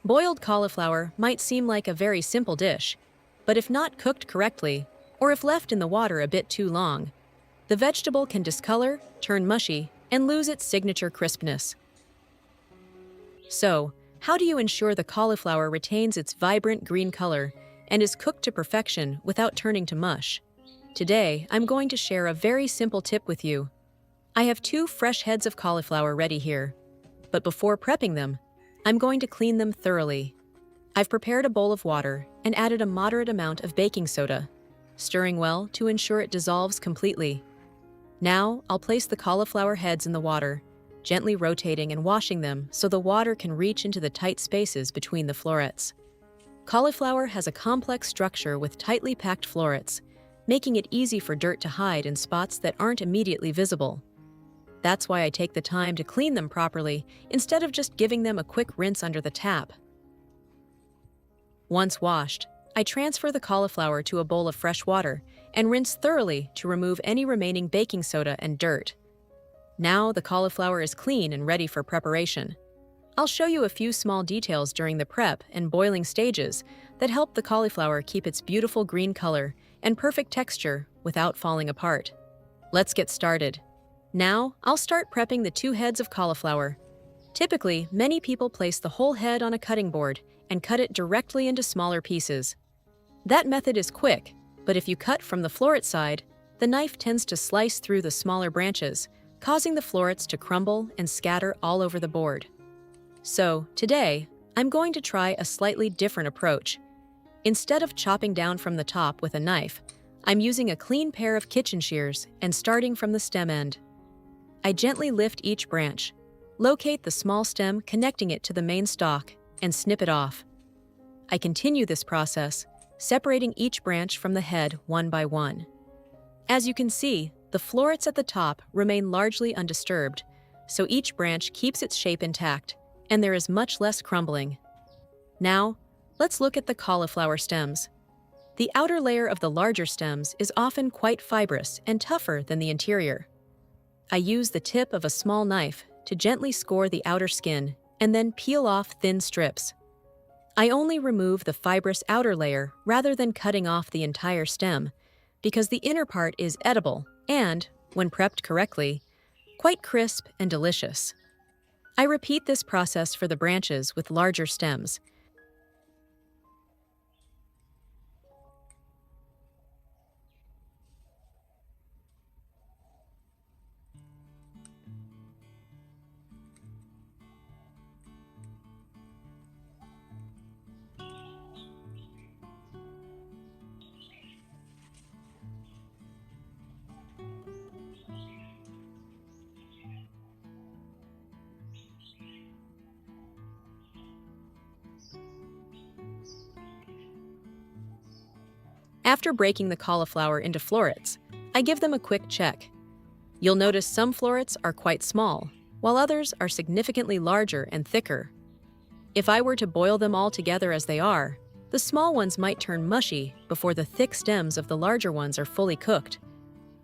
Boiled cauliflower might seem like a very simple dish, but if not cooked correctly, or if left in the water a bit too long, the vegetable can discolor, turn mushy, and lose its signature crispness. So, how do you ensure the cauliflower retains its vibrant green color and is cooked to perfection without turning to mush? Today, I'm going to share a very simple tip with you. I have 2 fresh heads of cauliflower ready here, but before prepping them, I'm going to clean them thoroughly. I've prepared a bowl of water and added a moderate amount of baking soda, stirring well to ensure it dissolves completely. Now, I'll place the cauliflower heads in the water, gently rotating and washing them so the water can reach into the tight spaces between the florets. Cauliflower has a complex structure with tightly packed florets, making it easy for dirt to hide in spots that aren't immediately visible. That's why I take the time to clean them properly instead of just giving them a quick rinse under the tap. Once washed, I transfer the cauliflower to a bowl of fresh water and rinse thoroughly to remove any remaining baking soda and dirt. Now the cauliflower is clean and ready for preparation. I'll show you a few small details during the prep and boiling stages that help the cauliflower keep its beautiful green color and perfect texture without falling apart. Let's get started. Now, I'll start prepping the 2 heads of cauliflower. Typically, many people place the whole head on a cutting board and cut it directly into smaller pieces. That method is quick, but if you cut from the floret side, the knife tends to slice through the smaller branches, causing the florets to crumble and scatter all over the board. So, today, I'm going to try a slightly different approach. Instead of chopping down from the top with a knife, I'm using a clean pair of kitchen shears and starting from the stem end. I gently lift each branch, locate the small stem connecting it to the main stalk, and snip it off. I continue this process, separating each branch from the head one by one. As you can see, the florets at the top remain largely undisturbed, so each branch keeps its shape intact, and there is much less crumbling. Now, let's look at the cauliflower stems. The outer layer of the larger stems is often quite fibrous and tougher than the interior. I use the tip of a small knife to gently score the outer skin and then peel off thin strips. I only remove the fibrous outer layer rather than cutting off the entire stem, because the inner part is edible and, when prepped correctly, quite crisp and delicious. I repeat this process for the branches with larger stems. After breaking the cauliflower into florets, I give them a quick check. You'll notice some florets are quite small, while others are significantly larger and thicker. If I were to boil them all together as they are, the small ones might turn mushy before the thick stems of the larger ones are fully cooked.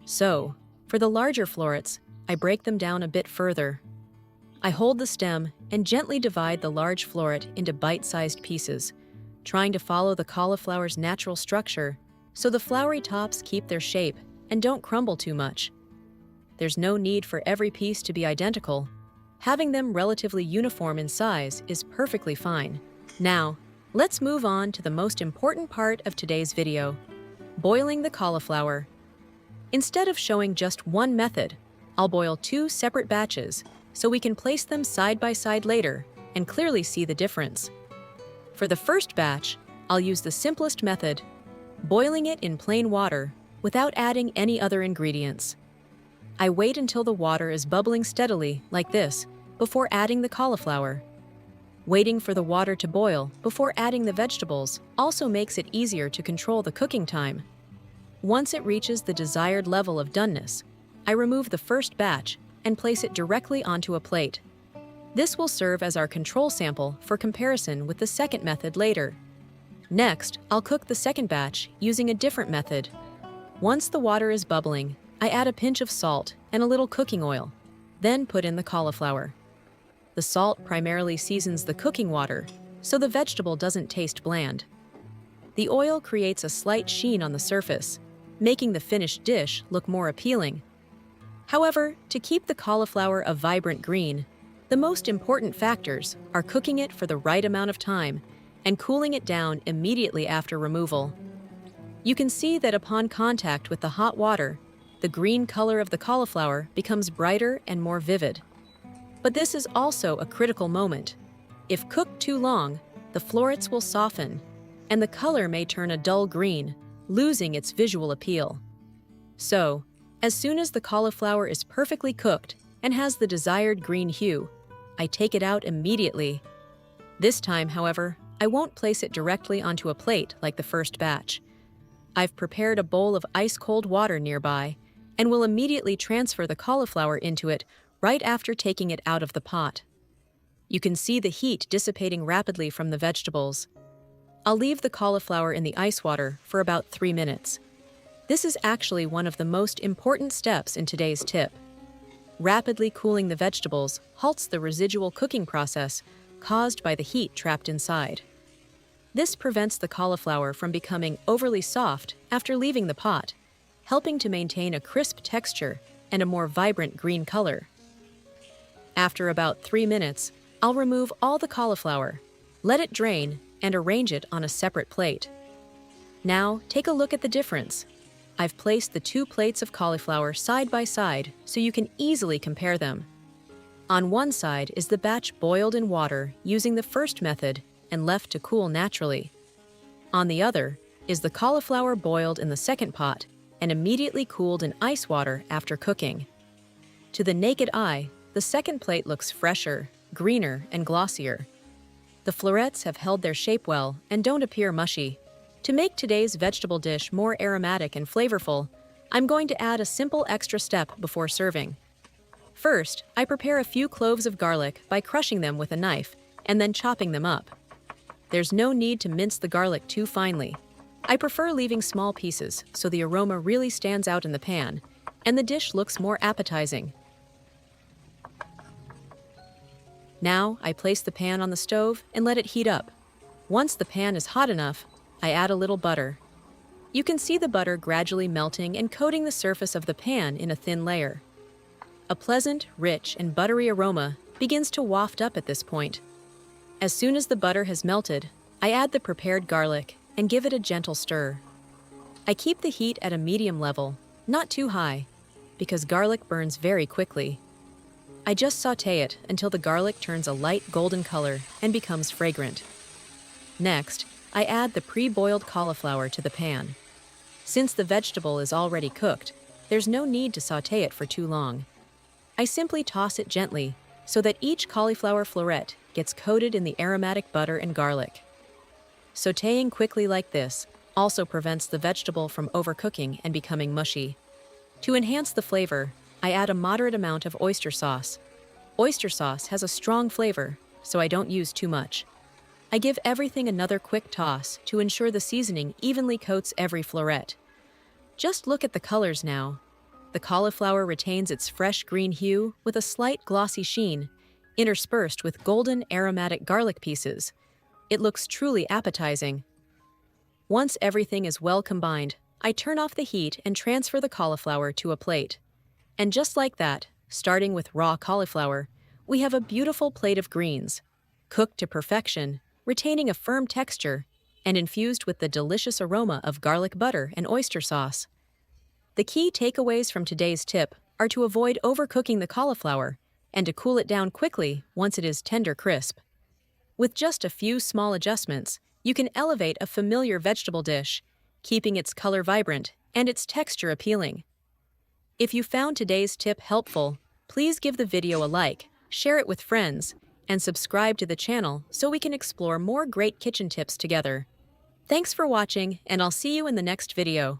So, for the larger florets, I break them down a bit further. I hold the stem and gently divide the large floret into bite-sized pieces, trying to follow the cauliflower's natural structure so the floury tops keep their shape and don't crumble too much. There's no need for every piece to be identical. Having them relatively uniform in size is perfectly fine. Now, let's move on to the most important part of today's video: boiling the cauliflower. Instead of showing just one method, I'll boil 2 separate batches so we can place them side by side later and clearly see the difference. For the first batch, I'll use the simplest method, boiling it in plain water without adding any other ingredients. I wait until the water is bubbling steadily like this before adding the cauliflower. Waiting for the water to boil before adding the vegetables also makes it easier to control the cooking time. Once it reaches the desired level of doneness, I remove the first batch and place it directly onto a plate. This will serve as our control sample for comparison with the second method later. Next, I'll cook the second batch using a different method. Once the water is bubbling, I add a pinch of salt and a little cooking oil, then put in the cauliflower. The salt primarily seasons the cooking water, so the vegetable doesn't taste bland. The oil creates a slight sheen on the surface, making the finished dish look more appealing. However, to keep the cauliflower a vibrant green, the most important factors are cooking it for the right amount of time and cooling it down immediately after removal. You can see that upon contact with the hot water, the green color of the cauliflower becomes brighter and more vivid. But this is also a critical moment. If cooked too long, the florets will soften, and the color may turn a dull green, losing its visual appeal. So, as soon as the cauliflower is perfectly cooked and has the desired green hue, I take it out immediately. This time, however, I won't place it directly onto a plate like the first batch. I've prepared a bowl of ice-cold water nearby and will immediately transfer the cauliflower into it right after taking it out of the pot. You can see the heat dissipating rapidly from the vegetables. I'll leave the cauliflower in the ice water for about 3 minutes. This is actually one of the most important steps in today's tip. Rapidly cooling the vegetables halts the residual cooking process caused by the heat trapped inside. This prevents the cauliflower from becoming overly soft after leaving the pot, helping to maintain a crisp texture and a more vibrant green color. After about 3 minutes, I'll remove all the cauliflower, let it drain, and arrange it on a separate plate. Now, take a look at the difference. I've placed the 2 plates of cauliflower side by side so you can easily compare them. On one side is the batch boiled in water using the first method and left to cool naturally. On the other is the cauliflower boiled in the second pot and immediately cooled in ice water after cooking. To the naked eye, the second plate looks fresher, greener, and glossier. The florets have held their shape well and don't appear mushy. To make today's vegetable dish more aromatic and flavorful, I'm going to add a simple extra step before serving. First, I prepare a few cloves of garlic by crushing them with a knife and then chopping them up. There's no need to mince the garlic too finely. I prefer leaving small pieces so the aroma really stands out in the pan and the dish looks more appetizing. Now, I place the pan on the stove and let it heat up. Once the pan is hot enough, I add a little butter. You can see the butter gradually melting and coating the surface of the pan in a thin layer. A pleasant, rich, and buttery aroma begins to waft up at this point. As soon as the butter has melted, I add the prepared garlic and give it a gentle stir. I keep the heat at a medium level, not too high, because garlic burns very quickly. I just sauté it until the garlic turns a light golden color and becomes fragrant. Next, I add the pre-boiled cauliflower to the pan. Since the vegetable is already cooked, there's no need to sauté it for too long. I simply toss it gently so that each cauliflower floret gets coated in the aromatic butter and garlic. Sautéing quickly like this also prevents the vegetable from overcooking and becoming mushy. To enhance the flavor, I add a moderate amount of oyster sauce. Oyster sauce has a strong flavor, so I don't use too much. I give everything another quick toss to ensure the seasoning evenly coats every floret. Just look at the colors now. The cauliflower retains its fresh green hue with a slight glossy sheen, interspersed with golden aromatic garlic pieces. It looks truly appetizing. Once everything is well combined, I turn off the heat and transfer the cauliflower to a plate. And just like that, starting with raw cauliflower, we have a beautiful plate of greens, cooked to perfection, retaining a firm texture, and infused with the delicious aroma of garlic butter and oyster sauce. The key takeaways from today's tip are to avoid overcooking the cauliflower and to cool it down quickly once it is tender crisp. With just a few small adjustments, you can elevate a familiar vegetable dish, keeping its color vibrant and its texture appealing. If you found today's tip helpful, please give the video a like, share it with friends, and subscribe to the channel so we can explore more great kitchen tips together. Thanks for watching, and I'll see you in the next video.